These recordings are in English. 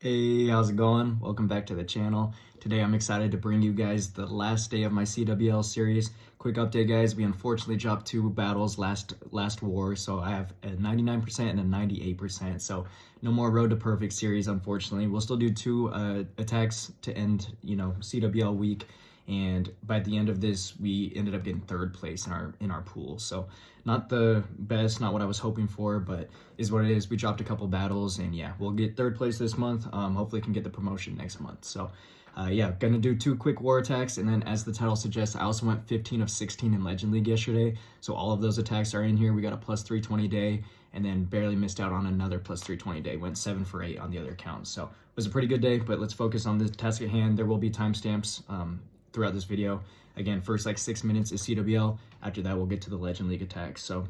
Hey, how's it going? Welcome back to the channel. Today I'm excited to bring you guys the last day of my CWL series. Quick update, guys. We unfortunately dropped two battles last war, so I have a 99% and a 98%. So no more Road to Perfect series, unfortunately. We'll still do two attacks to end, CWL week. And by the end of this, we ended up getting third place in our pool. So not the best, not what I was hoping for, but is what it is. We dropped a couple battles, and yeah, we'll get third place this month. Hopefully can get the promotion next month. So yeah, gonna do two quick war attacks, and then as the title suggests, I also went 15 of 16 in Legend League yesterday. So all of those attacks are in here. We got a plus 320 day, and then barely missed out on another plus 320 day. Went 7 for 8 on the other account. So it was a pretty good day, but let's focus on the task at hand. There will be timestamps throughout this video. Again, first like 6 minutes is CWL. After that, we'll get to the Legend League attacks. So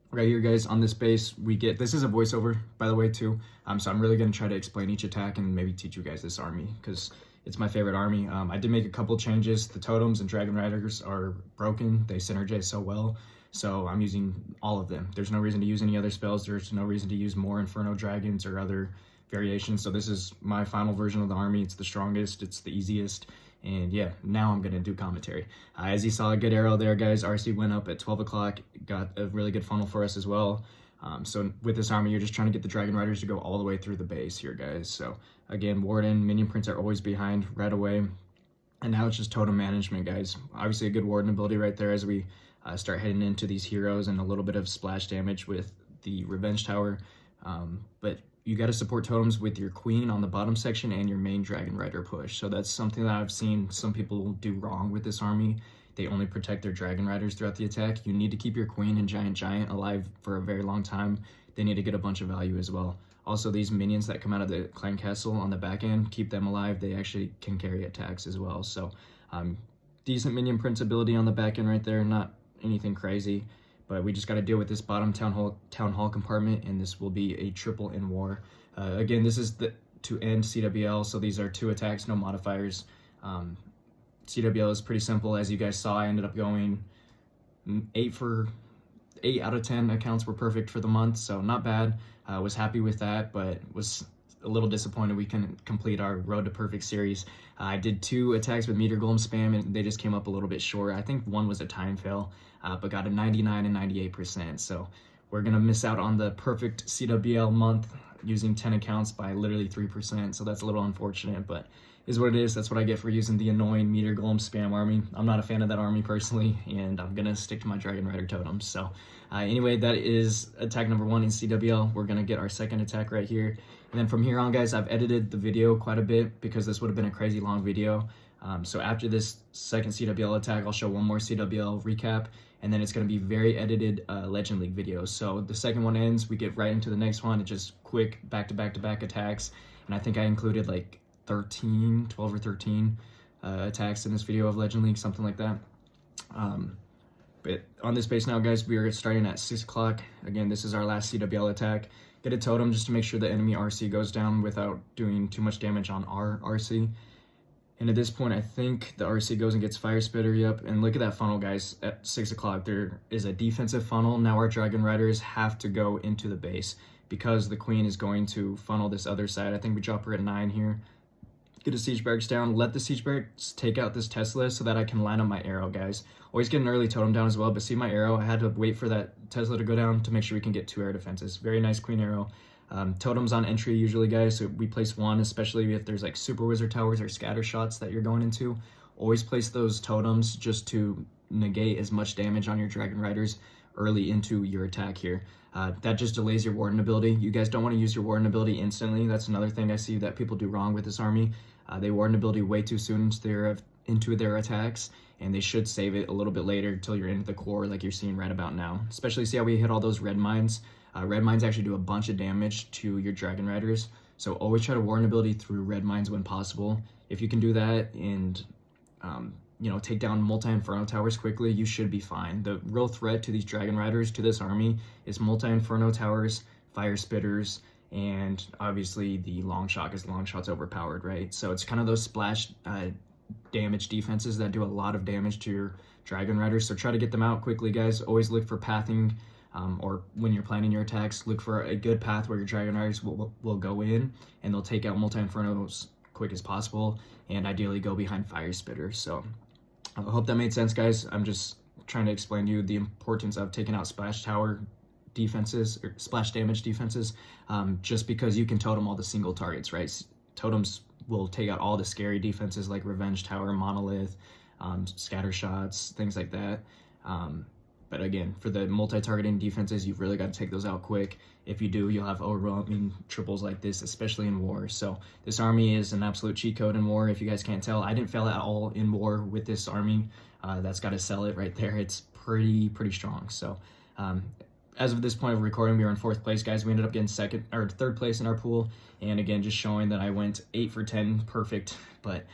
right here, guys, on this base, we get, this is a voiceover, by the way, too. So I'm really going to try to explain each attack and maybe teach you guys this army because it's my favorite army. I did make a couple changes. The totems and Dragon Riders are broken. They synergize so well. So I'm using all of them. There's no reason to use any other spells. There's no reason to use more Inferno Dragons or other variations. So this is my final version of the army. It's the strongest. It's the easiest. And yeah, now I'm gonna do commentary. As you saw, a good arrow there, guys. RC went up at 12 o'clock, got a really good funnel for us as well. So with this army, you're just trying to get the Dragon Riders to go all the way through the base here, guys. So again, Warden, minion prints are always behind right away. And now it's just totem management, guys. Obviously a good Warden ability right there as we start heading into these heroes, and a little bit of splash damage with the Revenge Tower. But you got to support totems with your queen on the bottom section and your main Dragon Rider push. So that's something that I've seen some people do wrong with this army. They only protect their Dragon Riders throughout the attack. You need to keep your queen and giant alive for a very long time. They need to get a bunch of value as well. Also, these minions that come out of the clan castle on the back end, keep them alive. They actually can carry attacks as well. So decent minion prince ability on the back end right there. Not anything crazy. But we just got to deal with this bottom town hall compartment, and this will be a triple in war. Again, this is to end CWL, so these are two attacks, no modifiers. CWL is pretty simple, as you guys saw. I ended up going 8 out of 10 accounts were perfect for the month, so not bad. I was happy with that, but was a little disappointed we couldn't complete our Road to Perfect series. I did 2 attacks with meter golem spam, and they just came up a little bit short. I think one was a time fail, but got a 99 and 98%. So we're gonna miss out on the perfect CWL month using 10 accounts by literally 3%. So that's a little unfortunate, but is what it is. That's what I get for using the annoying meter golem spam army. I'm not a fan of that army personally, and I'm gonna stick to my Dragon Rider totems. So anyway, that is attack number 1 in CWL. We're gonna get our second attack right here. And then from here on, guys, I've edited the video quite a bit because this would have been a crazy long video. So after this second CWL attack, I'll show one more CWL recap, and then it's going to be very edited Legend League videos. So the second one ends, we get right into the next one. It's just quick back-to-back attacks. And I think I included like 12 or 13 attacks in this video of Legend League, something like that. But on this base now, guys, we are starting at 6 o'clock. Again, this is our last CWL attack. Get a totem just to make sure the enemy RC goes down without doing too much damage on our RC. And at this point, I think the RC goes and gets Fire Spitter. Yep. And look at that funnel, guys. At 6 o'clock, there is a defensive funnel. Now our Dragon Riders have to go into the base because the Queen is going to funnel this other side. I think we drop her at 9 here. Get a Siege Barracks down. Let the Siege Barracks take out this Tesla so that I can line up my arrow, guys. Always get an early totem down as well, but see my arrow? I had to wait for that Tesla to go down to make sure we can get 2 air defenses. Very nice Queen arrow. Totems on entry usually, guys, so we place 1, especially if there's like Super Wizard Towers or scatter shots that you're going into. Always place those totems just to negate as much damage on your Dragon Riders early into your attack here. That just delays your Warden ability. You guys don't want to use your Warden ability instantly. That's another thing I see that people do wrong with this army. They Warden ability way too soon into their attacks, and they should save it a little bit later until you're into the core like you're seeing right about now. Especially see how we hit all those red mines. Red mines actually do a bunch of damage to your Dragon Riders, so always try to Warden ability through red mines when possible. If you can do that and take down multi-Inferno Towers quickly, you should be fine. The real threat to these Dragon Riders, to this army, is multi-Inferno Towers, Fire Spitters, and obviously the long shot, because the long shot's overpowered, right? So it's kind of those splash damage defenses that do a lot of damage to your Dragon Riders. So try to get them out quickly, guys. Always look for pathing or when you're planning your attacks, look for a good path where your Dragon Riders will go in, and they'll take out multi-infernos quick as possible, and ideally go behind Fire Spitter. So I hope that made sense, guys. I'm just trying to explain to you the importance of taking out splash tower defenses or splash damage defenses, just because you can totem all the single targets, right? Totems will take out all the scary defenses like Revenge Tower, Monolith, scatter shots, things like that. But again, for the multi-targeting defenses, you've really got to take those out quick. If you do, you'll have overwhelming triples like this, especially in war. So this army is an absolute cheat code in war. If you guys can't tell, I didn't fail at all in war with this army. That's got to sell it right there. It's pretty strong. So as of this point of recording, we were in 4th place, guys. We ended up getting 3rd place in our pool. And again, just showing that I went 8 for 10, perfect. But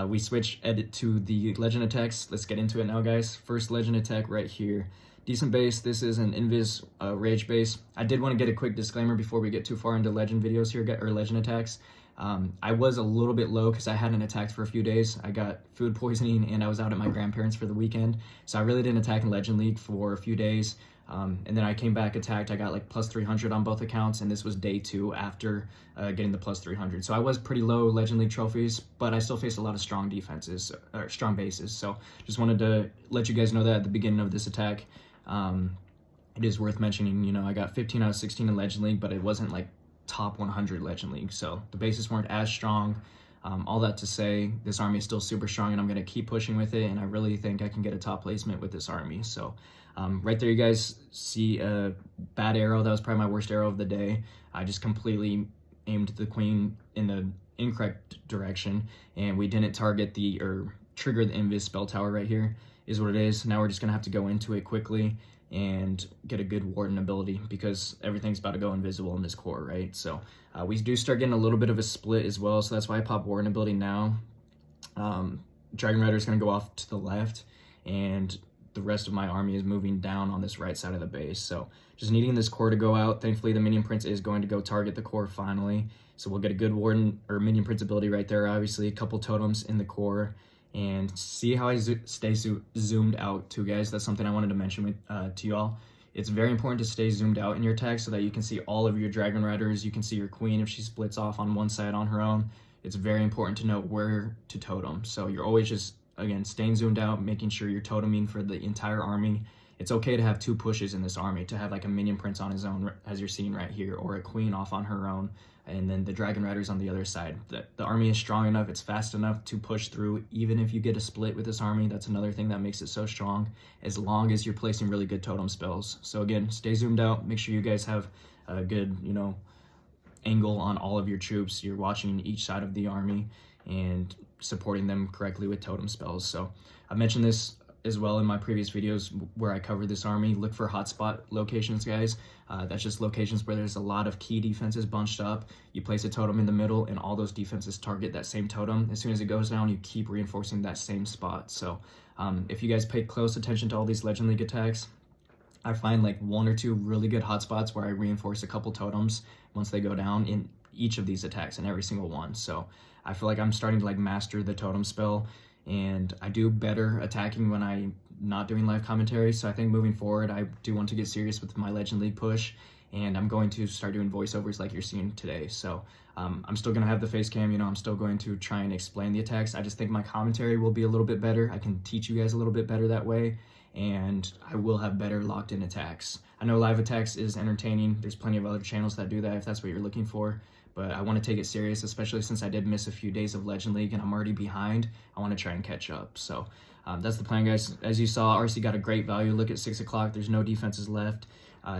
we switched edit to the legend attacks. Let's get into it now, guys. First legend attack right here. Decent base. This is an Invis Rage base. I did want to get a quick disclaimer before we get too far into legend videos here, or legend attacks. I was a little bit low because I hadn't attacked for a few days. I got food poisoning and I was out at my grandparents for the weekend. So I really didn't attack in Legend League for a few days. And then I came back, attacked. I got like plus 300 on both accounts, and this was day 2 after getting the plus 300. So I was pretty low Legend League trophies, but I still faced a lot of strong defenses, or strong bases. So just wanted to let you guys know that at the beginning of this attack. It is worth mentioning, you know, I got 15 out of 16 in Legend League, but it wasn't like top 100 Legend League. So the bases weren't as strong. All that to say, this army is still super strong, and I'm going to keep pushing with it, and I really think I can get a top placement with this army. So right there, you guys see a bad arrow. That was probably my worst arrow of the day. I just completely aimed the queen in the incorrect direction, and we didn't target or trigger the Invis spell tower right here, is what it is. Now we're just going to have to go into it quickly and get a good warden ability, because everything's about to go invisible in this core, right? So we do start getting a little bit of a split as well, so that's why I pop warden ability now. Dragon Rider is going to go off to the left, and the rest of my army is moving down on this right side of the base. So just needing this core to go out. Thankfully, the Minion Prince is going to go target the core finally, so we'll get a good warden or Minion Prince ability right there. Obviously, a couple totems in the core. And see how I stay zoomed out too, guys. That's something I wanted to mention to y'all. It's very important to stay zoomed out in your attacks so that you can see all of your Dragon Riders. You can see your queen if she splits off on one side on her own. It's very important to know where to totem. So you're always just, again, staying zoomed out, making sure you're toteming for the entire army. It's okay to have 2 pushes in this army, to have like a Minion Prince on his own, as you're seeing right here, or a queen off on her own, and then the Dragon Riders on the other side. The army is strong enough, it's fast enough to push through, even if you get a split with this army. That's another thing that makes it so strong, as long as you're placing really good totem spells. So again, stay zoomed out, make sure you guys have a good, you know, angle on all of your troops. You're watching each side of the army and supporting them correctly with totem spells. So I mentioned this as well in my previous videos where I covered this army. Look for hotspot locations, guys. That's just locations where there's a lot of key defenses bunched up. You place a totem in the middle, and all those defenses target that same totem. As soon as it goes down, you keep reinforcing that same spot. So if you guys pay close attention to all these Legend League attacks, I find like 1 or 2 really good hotspots where I reinforce a couple totems once they go down in each of these attacks, in every single one. So I feel like I'm starting to like master the totem spell, and I do better attacking when I'm not doing live commentary. So I think moving forward, I do want to get serious with my Legend League push, and I'm going to start doing voiceovers like you're seeing today. So I'm still going to have the face cam, you know, I'm still going to try and explain the attacks. I just think my commentary will be a little bit better. I can teach you guys a little bit better that way, and I will have better locked in attacks. I know live attacks is entertaining. There's plenty of other channels that do that if that's what you're looking for. But I want to take it serious, especially since I did miss a few days of Legend League and I'm already behind. I want to try and catch up. So that's the plan, guys. As you saw, RC got a great value. Look at 6 o'clock. There's no defenses left.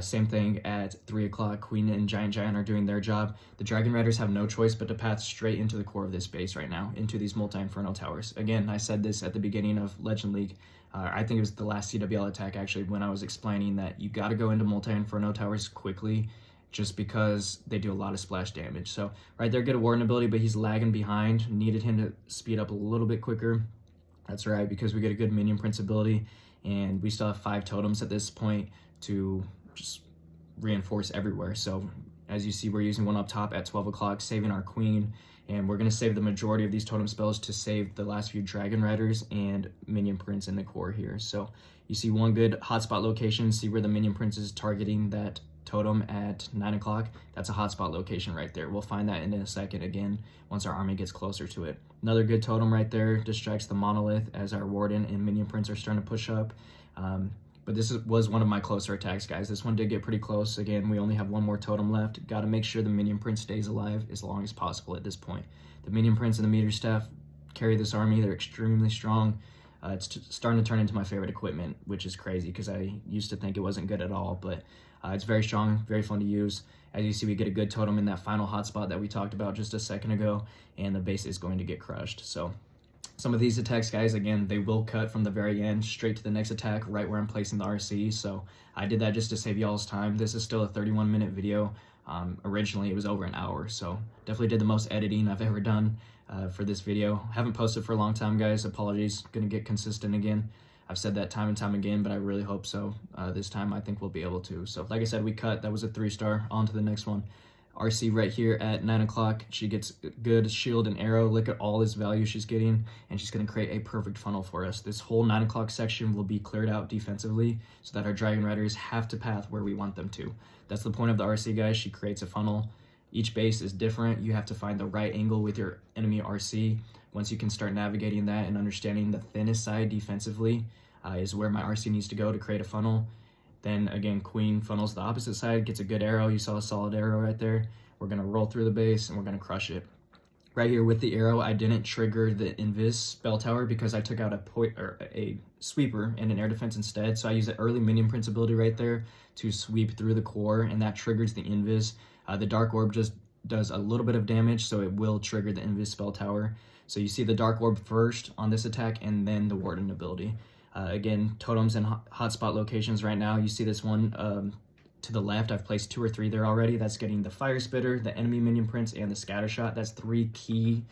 Same thing at 3 o'clock. Queen and Giant are doing their job. The Dragon Riders have no choice but to path straight into the core of this base right now, into these multi-inferno towers. Again, I said this at the beginning of Legend League. I think it was the last CWL attack, actually, when I was explaining that you got to go into multi-inferno towers quickly, just because they do a lot of splash damage. So right there, get a warden ability, but he's lagging behind. Needed him to speed up a little bit quicker. That's right, because we get a good Minion Prince ability, and we still have 5 totems at this point to just reinforce everywhere. So as you see, we're using one up top at 12 o'clock, saving our queen, And we're going to save the majority of these totem spells to save the last few Dragon Riders and Minion Prince in the core here. So you see one good hotspot location, see where the Minion Prince is targeting that totem at 9 o'clock. That's a hotspot location right there. We'll find that in a second again once our army gets closer to it. Another good totem right there distracts the monolith as our Warden and Minion Prince are starting to push up. But this was one of my closer attacks, guys. This one did get pretty close. Again, we only have one more totem left. Got to make sure the Minion Prince stays alive as long as possible at this point. The Minion Prince and the Meteor Staff carry this army. They're extremely strong. It's starting to turn into my favorite equipment, which is crazy because I used to think it wasn't good at all. But it's very strong, very fun to use. As you see, we get a good totem in that final hotspot that we talked about just a second ago, and the base is going to get crushed. So some of these attacks, guys, again, they will cut from the very end straight to the next attack right where I'm placing the RC. So I did that just to save y'all's time. This is still a 31-minute video. Originally, it was over an hour, so definitely did the most editing I've ever done for this video. Haven't posted for a long time, guys. Apologies. Gonna get consistent again. I've said that time and time again, but I really hope so. This time, I think we'll be able to. So like I said, we cut. That was a 3-star. On to the next one. RC right here at 9 o'clock. She gets good shield and arrow. Look at all this value she's getting, and she's going to create a perfect funnel for us. This whole 9 o'clock section will be cleared out defensively so that our Dragon Riders have to path where we want them to. That's the point of the RC, guys. She creates a funnel. Each base is different. You have to find the right angle with your enemy RC. Once you can start navigating that and understanding the thinnest side defensively is where my RC needs to go to create a funnel. Then again, Queen funnels the opposite side, gets a good arrow. You saw a solid arrow right there. We're gonna roll through the base and we're gonna crush it. Right here with the arrow, I didn't trigger the Invis spell tower because I took out a sweeper and an air defense instead. So I use the early Minion Prince ability right there to sweep through the core, and that triggers the Invis. The Dark Orb just does a little bit of damage, so it will trigger the Invis spell tower. So you see the Dark Orb first on this attack and then the Warden ability. Again, totems and hotspot locations right now. You see this one to the left. I've placed 2 or 3 there already. That's getting the Fire Spitter, the enemy Minion Prince, and the Scatter Shot. That's 3 key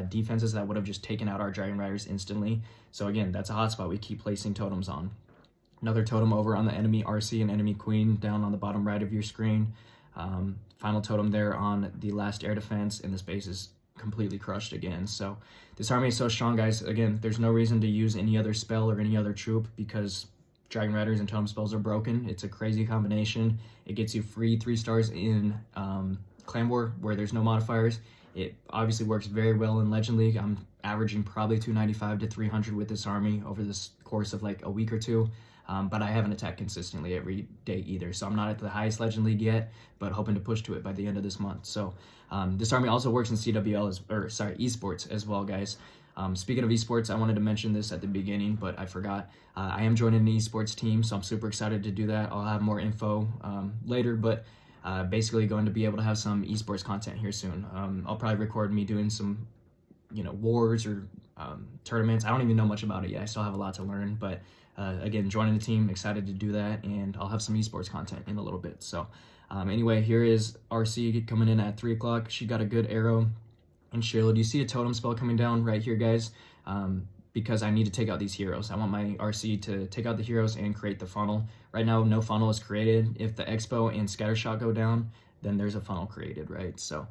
defenses that would have just taken out our Dragon Riders instantly. So again, that's a hotspot we keep placing totems on. Another totem over on the enemy RC and enemy Queen down on the bottom right of your screen. Final totem there on the last air defense, and this base is completely crushed again. So this army is so strong, guys. Again, there's no reason to use any other spell or any other troop because Dragon Riders and totem spells are broken. It's a crazy combination. It gets you free 3 stars in Clan War where there's no modifiers. It obviously works very well in Legend League. I'm averaging probably 295 to 300 with this army over this course of like a week or two. But I haven't attacked consistently every day either. So I'm not at the highest Legend League yet, but hoping to push to it by the end of this month. So this army also works in CWL, esports as well, guys. Speaking of esports, I wanted to mention this at the beginning, but I forgot. I am joining an esports team, so I'm super excited to do that. I'll have more info later, but basically going to be able to have some esports content here soon. I'll probably record me doing some, wars or tournaments. I don't even know much about it yet. I still have a lot to learn, but again, joining the team, excited to do that, and I'll have some esports content in a little bit. So anyway, here is RC coming in at 3 o'clock. She got a good arrow and shield. You see a totem spell coming down right here, guys, because I need to take out these heroes. I want my RC to take out the heroes and create the funnel. Right now, no funnel is created. If the Expo and Scattershot go down, then there's a funnel created, right? So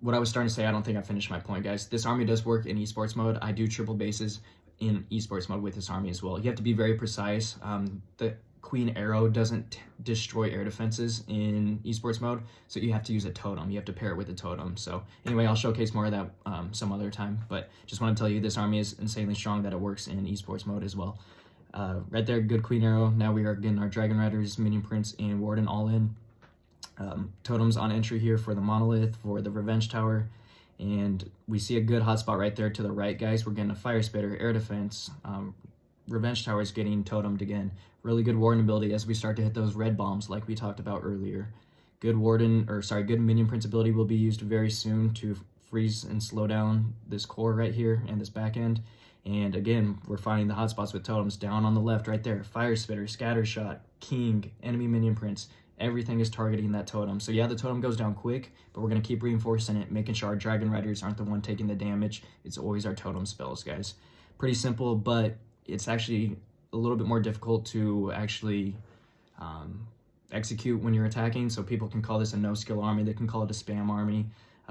what I was starting to say, I don't think I finished my point, guys. This army does work in esports mode. I do triple bases in esports mode with this army as well. You have to be very precise. The Queen Arrow doesn't destroy air defenses in esports mode, so you have to use a totem. You have to pair it with a totem. So anyway, I'll showcase more of that some other time, but just want to tell you this army is insanely strong that it works in esports mode as well. Right there, good Queen Arrow. Now we are getting our Dragon Riders, Minion Prince, and Warden all in. Totems on entry here for the Monolith, for the Revenge Tower, and we see a good hotspot right there to the right, guys. We're getting a Fire Spitter, Air Defense. Revenge Tower is getting totemed again. Really good Warden ability as we start to hit those red bombs like we talked about earlier. Good Minion Prince ability will be used very soon to freeze and slow down this core right here and this back end. And again, we're finding the hotspots with totems down on the left right there. Fire Spitter, Scatter Shot, King, enemy Minion Prince. Everything is targeting that totem. So yeah, the totem goes down quick, but we're going to keep reinforcing it, making sure our Dragon Riders aren't the one taking the damage. It's always our totem spells, guys. Pretty simple, but it's actually a little bit more difficult to actually execute when you're attacking. So people can call this a no-skill army. They can call it a spam army.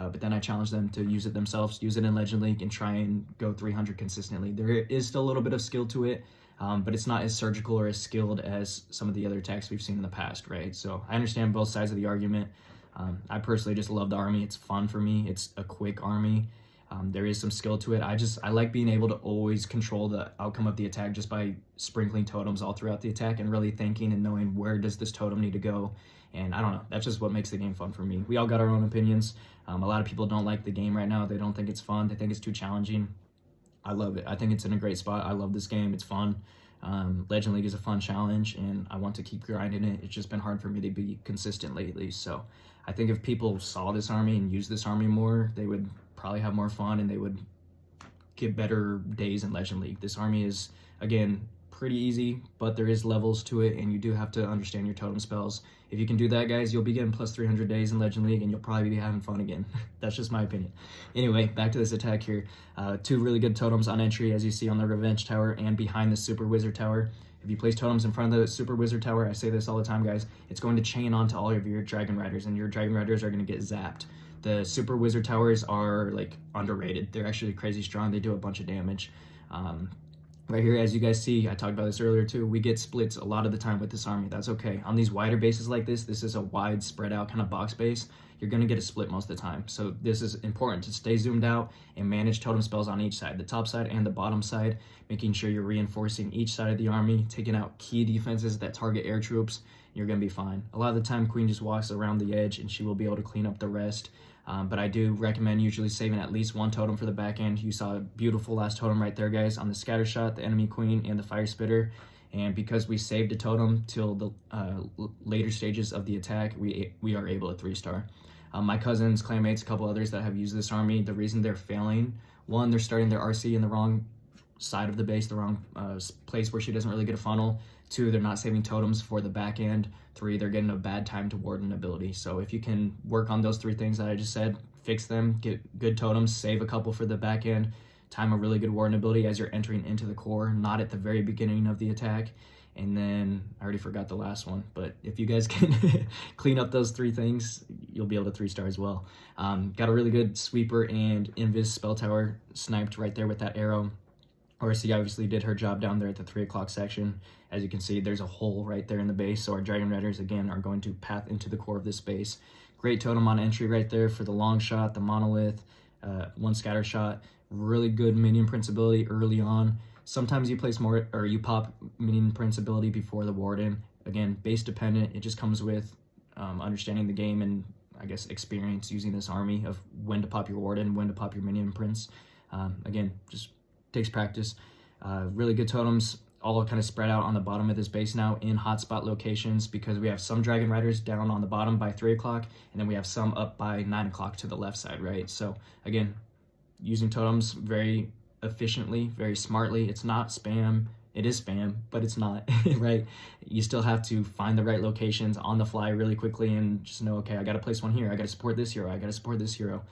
but then I challenge them to use it themselves, use it in Legend League, and try and go 300 consistently. There is still a little bit of skill to it, but it's not as surgical or as skilled as some of the other attacks we've seen in the past, right? So I understand both sides of the argument. I personally just love the army. It's fun for me. It's a quick army. There is some skill to it. I like being able to always control the outcome of the attack just by sprinkling totems all throughout the attack and really thinking and knowing where does this totem need to go. And I don't know, that's just what makes the game fun for me. We all got our own opinions. A lot of people don't like the game right now. They don't think it's fun. They think it's too challenging. I love it. I think it's in a great spot. I love this game. It's fun. Legend League is a fun challenge, and I want to keep grinding it. It's just been hard for me to be consistent lately. So I think if people saw this army and used this army more, they would probably have more fun and they would get better days in Legend League. This army is, again, pretty easy, but there is levels to it, and you do have to understand your totem spells. If you can do that, guys, you'll be getting plus 300 days in Legend League, and you'll probably be having fun again. That's just my opinion. Anyway, back to this attack here. Two really good totems on entry, as you see on the Revenge Tower and behind the Super Wizard Tower. If you place totems in front of the Super Wizard Tower, I say this all the time, guys, it's going to chain onto all of your Dragon Riders, and your Dragon Riders are going to get zapped. The Super Wizard Towers are, like, underrated. They're actually crazy strong. They do a bunch of damage. Right here, as you guys see, I talked about this earlier too, we get splits a lot of the time with this army. That's okay. On these wider bases like this is a wide spread out kind of box base. You're going to get a split most of the time. So this is important to stay zoomed out and manage totem spells on each side, the top side and the bottom side, making sure you're reinforcing each side of the army, taking out key defenses that target air troops. You're going to be fine. A lot of the time, Queen just walks around the edge and she will be able to clean up the rest. But I do recommend usually saving at least one totem for the back end. You saw a beautiful last totem right there, guys, on the scatter shot, the enemy queen, and the fire spitter. And because we saved a totem till the later stages of the attack, we are able to 3-star. My cousins, clanmates, a couple others that have used this army, the reason they're failing, one, they're starting their RC in the wrong side of the base, the wrong place where she doesn't really get a funnel. 2, they're not saving totems for the back end. 3, they're getting a bad time to ward an ability. So if you can work on those 3 things that I just said, fix them, get good totems, save a couple for the back end, time a really good warden ability as you're entering into the core, not at the very beginning of the attack. And then I already forgot the last one, but if you guys can clean up those 3 things, you'll be able to 3-star as well. Got a really good sweeper and invis spell tower sniped right there with that arrow. RC obviously did her job down there at the 3 o'clock section. As you can see, there's a hole right there in the base, so our Dragon Riders, again, are going to path into the core of this base. Great totem on entry right there for the long shot, the monolith, 1 scatter shot. Really good minion prince ability early on. Sometimes you place more, or you pop minion prince ability before the warden. Again, base dependent. It just comes with understanding the game and, I guess, experience using this army of when to pop your warden, when to pop your minion prince. Again, just takes practice. Really good totems, all kind of spread out on the bottom of this base now in hotspot locations, because we have some Dragon Riders down on the bottom by 3 o'clock, and then we have some up by 9 o'clock to the left side, right? So again, using totems very efficiently, very smartly. It's not spam. It is spam, but it's not, right? You still have to find the right locations on the fly really quickly and just know, okay, I got to place one here. I got to support this hero. I got to support this hero.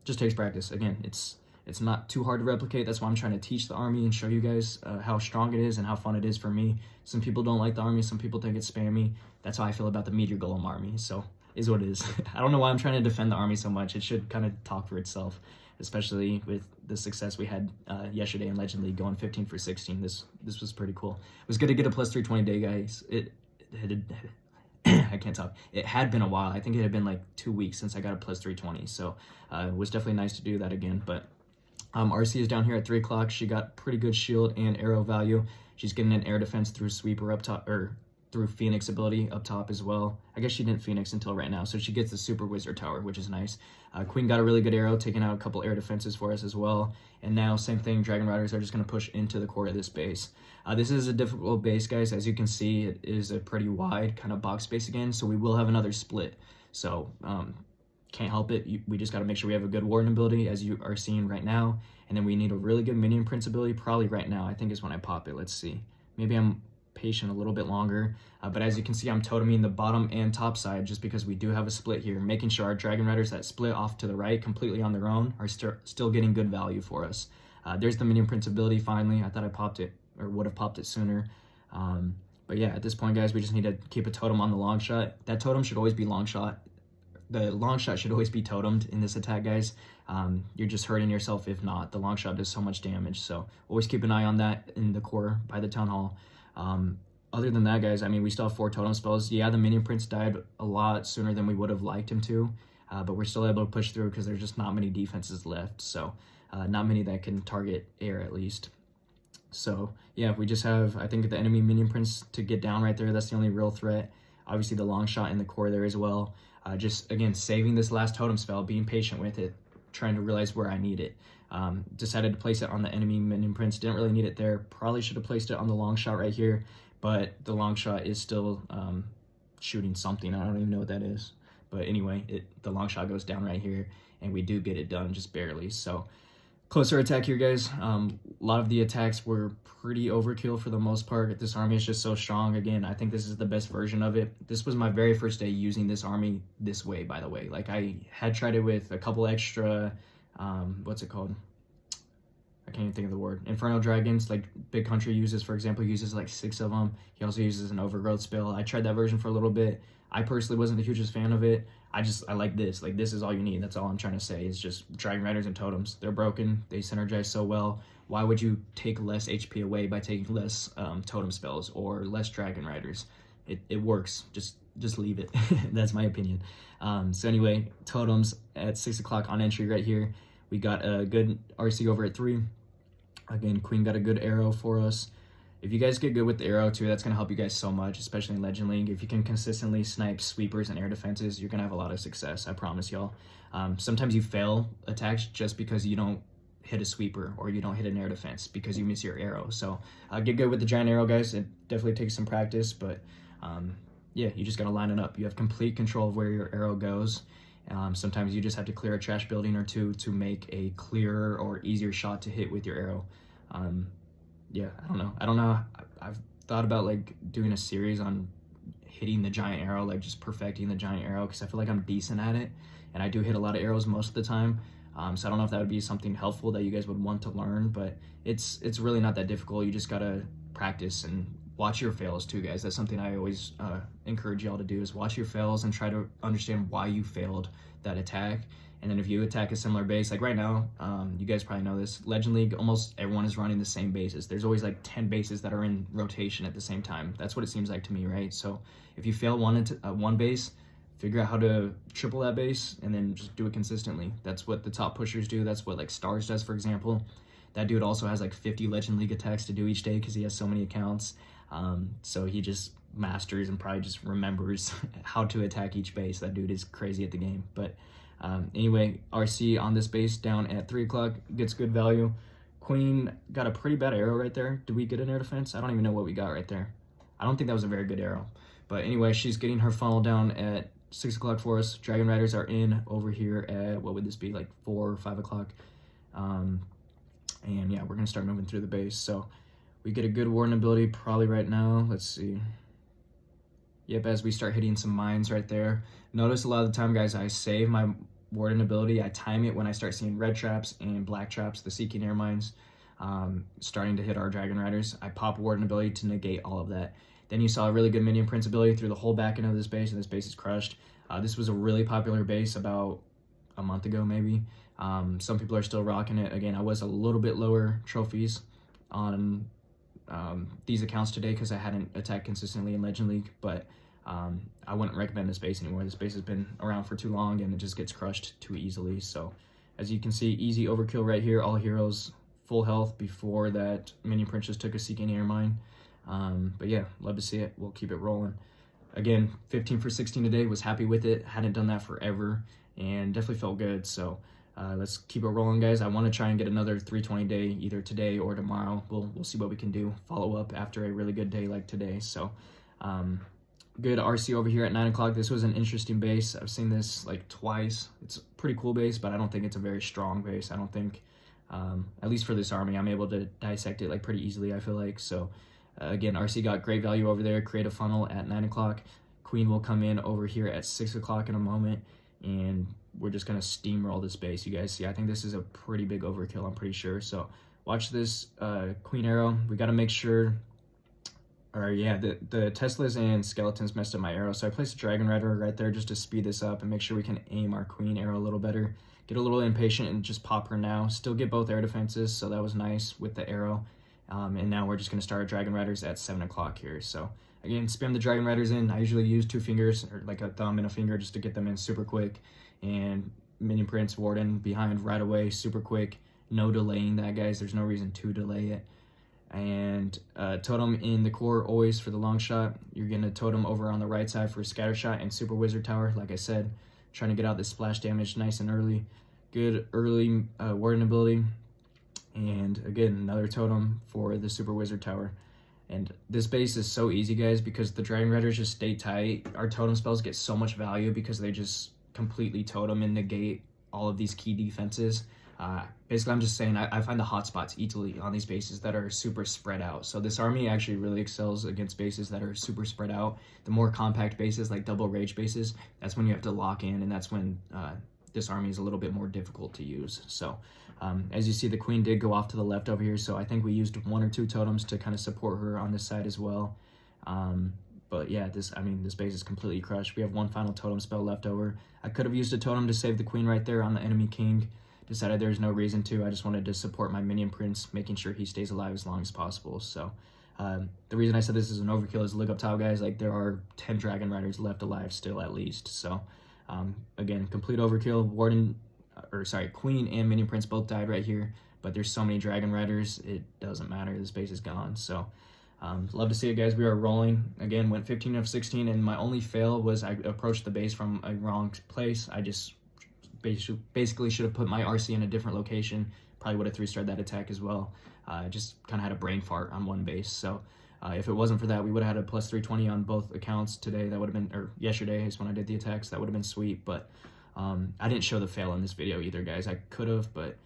Just takes practice. Again, it's not too hard to replicate. That's why I'm trying to teach the army and show you guys how strong it is and how fun it is for me. Some people don't like the army. Some people think it's spammy. That's how I feel about the Meteor Golem army. So is what it is. I don't know why I'm trying to defend the army so much. It should kind of talk for itself, especially with the success we had yesterday in Legend League going 15 for 16. This was pretty cool. It was good to get a plus 320 day, guys. I can't talk. It had been a while. I think it had been like 2 weeks since I got a plus 320. So it was definitely nice to do that again. But RC is down here at 3 o'clock. She got pretty good shield and arrow value. She's getting an air defense through sweeper up top, or through Phoenix ability up top as well. I guess she didn't Phoenix until right now, so she gets the Super Wizard Tower, which is nice. Queen got a really good arrow, taking out a couple air defenses for us as well. And now, same thing, Dragon Riders are just going to push into the core of this base. This is a difficult base, guys. As you can see, it is a pretty wide kind of box space again, so we will have another split. So, can't help it. We just got to make sure we have a good warden ability, as you are seeing right now. And then we need a really good minion prince ability, probably right now, I think is when I pop it. Let's see. Maybe I'm patient a little bit longer. But as you can see, I'm toteming the bottom and top side just because we do have a split here, making sure our Dragon Riders that split off to the right completely on their own are still getting good value for us. There's the minion prince ability finally. I thought I popped it, or would have popped it sooner. But yeah, at this point, guys, we just need to keep a totem on the long shot. That totem should always be long shot the long shot should always be totemed in this attack, guys. You're just hurting yourself if not. The long shot does so much damage, so always keep an eye on that in the core by the Town Hall. Other than that, guys, I mean, we still have 4 totem spells. Yeah, the Minion Prince died a lot sooner than we would have liked him to, but we're still able to push through because there's just not many defenses left, so not many that can target air at least. So yeah, we just have, I think, the enemy Minion Prince to get down right there. That's the only real threat. Obviously the long shot in the core there as well. Just again, saving this last totem spell, being patient with it, trying to realize where I need it. Decided to place it on the enemy Minion Prince. Didn't really need it there. Probably should have placed it on the long shot right here, but the long shot is still shooting something. I don't even know what that is. But anyway, the long shot goes down right here, and we do get it done just barely. So closer attack here, guys. A lot of the attacks were pretty overkill for the most part. This army is just so strong. Again, I think this is the best version of it. This was my very first day using this army this way, by the way. Like, I had tried it with a couple extra, what's it called? I can't even think of the word. Inferno Dragons, like Big Country uses, for example. He uses like 6 of them. He also uses an Overgrowth spell. I tried that version for a little bit. I personally wasn't the hugest fan of it. I like this. Like, this is all you need. That's all I'm trying to say, is just Dragon Riders and Totems. They're broken. They synergize so well. Why would you take less HP away by taking less Totem spells or less Dragon Riders? It works. Just leave it. That's my opinion. So anyway, Totems at 6 o'clock on entry right here. We got a good RC over at 3. Again, Queen got a good arrow for us. If you guys get good with the arrow too, that's going to help you guys so much, especially in Legend League. If you can consistently snipe sweepers and air defenses, you're going to have a lot of success, I promise y'all. Sometimes you fail attacks just because you don't hit a sweeper or you don't hit an air defense because you miss your arrow. So get good with the giant arrow, guys. It definitely takes some practice, but yeah, you just got to line it up. You have complete control of where your arrow goes. Sometimes you just have to clear a trash building or two to make a clearer or easier shot to hit with your arrow. Yeah, I don't know. I've thought about like doing a series on hitting the giant arrow, like just perfecting the giant arrow, because I feel like I'm decent at it, and I do hit a lot of arrows most of the time. So I don't know if that would be something helpful that you guys would want to learn, but it's really not that difficult. You just gotta practice and watch your fails too, guys. That's something I always encourage y'all to do, is watch your fails and try to understand why you failed that attack. And then if you attack a similar base, like right now, you guys probably know this, Legend League, almost everyone is running the same bases. There's always like 10 bases that are in rotation at the same time. That's what it seems like to me, right? So if you fail one base, figure out how to triple that base and then just do it consistently. That's what the top pushers do. That's what like Stars does, for example. That dude also has like 50 Legend League attacks to do each day because he has so many accounts. So he just masters and probably just remembers how to attack each base. That dude is crazy at the game. But anyway, RC on this base down at 3 o'clock gets good value. Queen got a pretty bad arrow right there. Did we get an air defense? I don't even know what we got right there. I don't think that was a very good arrow. But anyway, she's getting her funnel down at 6 o'clock for us. Dragon Riders are in over here at, what would this be, like 4 or 5 o'clock. And yeah, we're going to start moving through the base. So we get a good warden ability probably right now. Let's see. Yep, as we start hitting some mines right there. Notice a lot of the time, guys, I save my warden ability. I time it when I start seeing red traps and black traps, the Seeking Air Mines, starting to hit our Dragon Riders. I pop warden ability to negate all of that. Then you saw a really good Minion Prince ability through the whole back end of this base, and this base is crushed. This was a really popular base about a month ago, maybe. Some people are still rocking it. Again, I was a little bit lower trophies on these accounts today because I hadn't attacked consistently in Legend League, but I wouldn't recommend this base anymore. This base has been around for too long and it just gets crushed too easily. So as you can see, easy overkill right here. All heroes full health before that Minion Prince just took a Seeking Air Mine. But yeah, love to see it. We'll keep it rolling. Again, 15 for 16 today. Was happy with it. Hadn't done that forever and definitely felt good. So let's keep it rolling, guys. I want to try and get another 320 day either today or tomorrow. We'll see what we can do. Follow up after a really good day like today. So good RC over here at 9 o'clock. This was an interesting base. I've seen this like twice. It's a pretty cool base, but I don't think it's a very strong base. I don't think, at least for this army, I'm able to dissect it like pretty easily, I feel like. So again, RC got great value over there. Create a funnel at 9 o'clock. Queen will come in over here at 6 o'clock in a moment, and we're just going to steamroll this base. You guys see, I think this is a pretty big overkill, I'm pretty sure. So watch this Queen arrow. We got to make sure or yeah, the Teslas and skeletons messed up my arrow, so I placed a Dragon Rider right there just to speed this up and make sure we can aim our queen arrow a little better. Get a little impatient and just pop her now. Still get both air defenses, so that was nice with the arrow. And now we're just going to start our Dragon Riders at 7 o'clock here. So again, spam the Dragon Riders in. I usually use 2 fingers, or like a thumb and a finger, just to get them in super quick. And Minion Prince Warden behind right away, super quick. No delaying that, guys. There's no reason to delay it. And Totem in the core always for the long shot. You're going to Totem over on the right side for scatter shot and Super Wizard Tower. Like I said, trying to get out this splash damage nice and early. Good early Warden ability. And again, another Totem for the Super Wizard Tower. And this base is so easy, guys, because the Dragon Riders just stay tight. Our Totem spells get so much value because they just completely Totem and negate all of these key defenses. Basically, I'm just saying I find the hotspots easily on these bases that are super spread out. So this army actually really excels against bases that are super spread out. The more compact bases, like double rage bases, that's when you have to lock in, and that's when this army is a little bit more difficult to use. So as you see, the queen did go off to the left over here, so I think we used 1 or 2 totems to kind of support her on this side as well. But yeah, this base is completely crushed. We have 1 final totem spell left over. I could have used a totem to save the queen right there on the enemy king. Decided there's no reason to. I just wanted to support my minion prince, making sure he stays alive as long as possible. So the reason I said this is an overkill is look up top, guys. Like, there are 10 Dragon Riders left alive still at least. So again, complete overkill. Queen and minion prince both died right here, but there's so many Dragon Riders, it doesn't matter. This base is gone. So love to see it, guys. We are rolling. Again, went 15 of 16, and my only fail was I approached the base from a wrong place. I just basically should have put my RC in a different location. Probably would have 3-starred that attack as well. Just kind of had a brain fart on one base. So if it wasn't for that, we would have had a plus 320 on both accounts today. That would have been, or yesterday is when I did the attacks. That would have been sweet. But I didn't show the fail in this video either, guys. I could have, but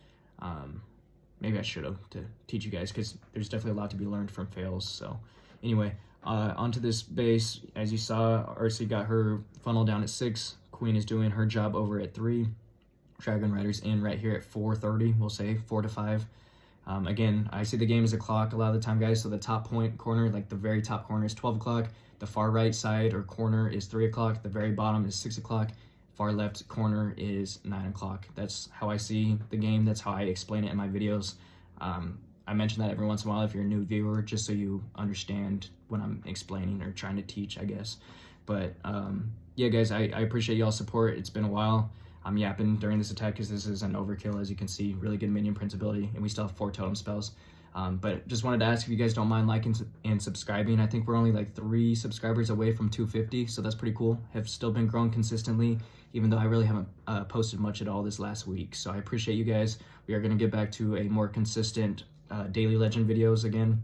maybe I should have to teach you guys, because there's definitely a lot to be learned from fails. So anyway, onto this base. As you saw, RC got her funnel down at 6. Queen is doing her job over at 3. Dragon Riders in right here at 4:30, we'll say 4 to 5. Again, I see the game as a clock a lot of the time, guys. So the top point corner, like the very top corner, is 12 o'clock. The far right side or corner is 3 o'clock. The very bottom is 6 o'clock. Far left corner is 9 o'clock. That's how I see the game. That's how I explain it in my videos. I mention that every once in a while if you're a new viewer, just so you understand what I'm explaining or trying to teach, I guess. But yeah, guys, I appreciate y'all's support. It's been a while. I'm yapping during this attack because this is an overkill, as you can see. Really good minion prince ability, and we still have 4 totem spells. But just wanted to ask if you guys don't mind liking and subscribing. I think we're only like 3 subscribers away from 250, so that's pretty cool. Have still been growing consistently, even though I really haven't posted much at all this last week. So I appreciate you guys. We are going to get back to a more consistent daily legend videos again.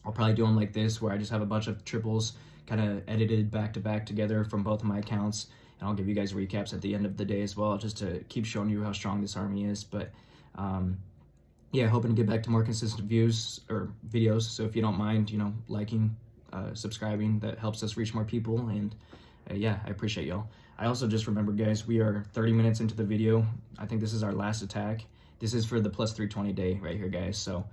I'll probably do them like this, where I just have a bunch of triples kind of edited back to back together from both of my accounts. And I'll give you guys recaps at the end of the day as well, just to keep showing you how strong this army is. But yeah, hoping to get back to more consistent views or videos. So if you don't mind, liking, subscribing, that helps us reach more people. And yeah, I appreciate y'all. I also just remembered, guys, we are 30 minutes into the video. I think this is our last attack. This is for the plus 320 day right here, guys. So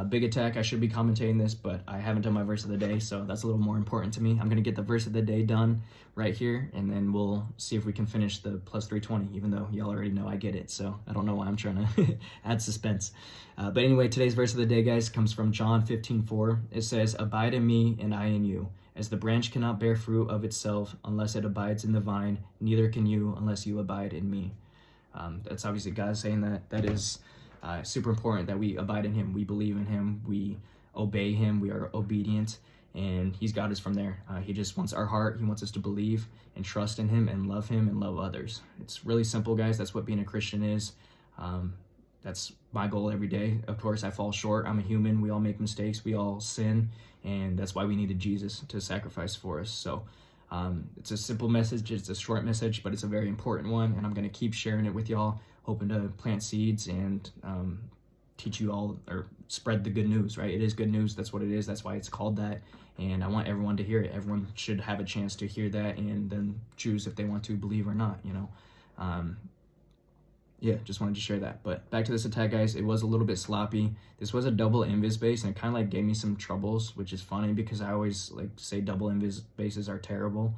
big attack. I should be commentating this, but I haven't done my verse of the day, so that's a little more important to me. I'm going to get the verse of the day done right here, and then we'll see if we can finish the plus 320, even though y'all already know I get it, so I don't know why I'm trying to add suspense. But anyway, today's verse of the day, guys, comes from John 15:4. It says, "Abide in me, and I in you. As the branch cannot bear fruit of itself unless it abides in the vine, neither can you unless you abide in me." That's obviously God saying that. That is super important, that we abide in him, we believe in him, we obey him, we are obedient, and he's got us from there. He just wants our heart. He wants us to believe and trust in him and love others. It's really simple, guys. That's what being a Christian is. That's my goal every day. Of course, I fall short. I'm a human. We all make mistakes. We all sin, and that's why we needed Jesus to sacrifice for us. So it's a simple message. It's a short message, but it's a very important one, and I'm going to keep sharing it with y'all, hoping to plant seeds and teach you all, or spread the good news, right? It is good news. That's what it is. That's why it's called that, and I want everyone to hear it. Everyone should have a chance to hear that and then choose if they want to believe or not, yeah, just wanted to share that. But back to this attack, guys. It was a little bit sloppy. This was a double invis base, and it kind of like gave me some troubles, which is funny because I always like say double invis bases are terrible.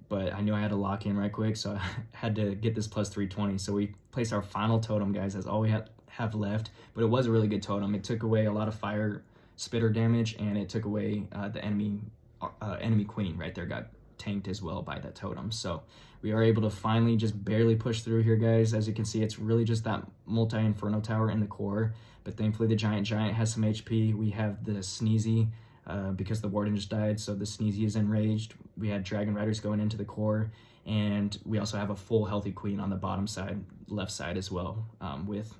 But I knew I had to lock in right quick, so I had to get this plus 320. So we placed our final totem, guys. That's all we have left. But it was a really good totem. It took away a lot of fire spitter damage, and it took away the enemy queen right there got tanked as well by that totem. So we are able to finally just barely push through here, guys. As you can see, it's really just that multi-inferno tower in the core, but thankfully the giant has some HP. We have the Sneezy because the warden just died, so the Sneezy is enraged. We had dragon riders going into the core, and we also have a full healthy queen on the bottom side, left side as well, with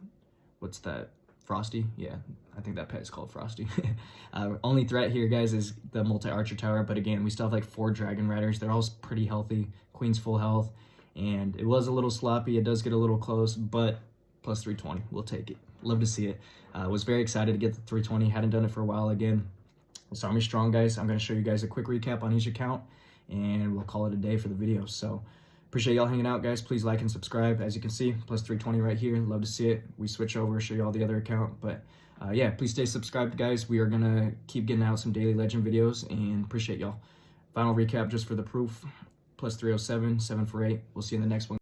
what's that, Frosty? Yeah, I think that pet is called Frosty. Only threat here, guys, is the multi-archer tower, but again, we still have like 4 dragon riders. They're all pretty healthy. Queen's full health, and it was a little sloppy. It does get a little close, but plus 320, we'll take it. Love to see it. Was very excited to get the 320. Hadn't done it for a while again. So I'm strong, guys. I'm going to show you guys a quick recap on each account, and we'll call it a day for the video. So appreciate y'all hanging out, guys. Please like and subscribe. As you can see, plus 320 right here. Love to see it. We switch over, show you all the other account, but yeah, please stay subscribed, guys. We are gonna keep getting out some daily legend videos, and appreciate y'all. Final recap just for the proof, plus 307, 7 for 8. We'll see you in the next one.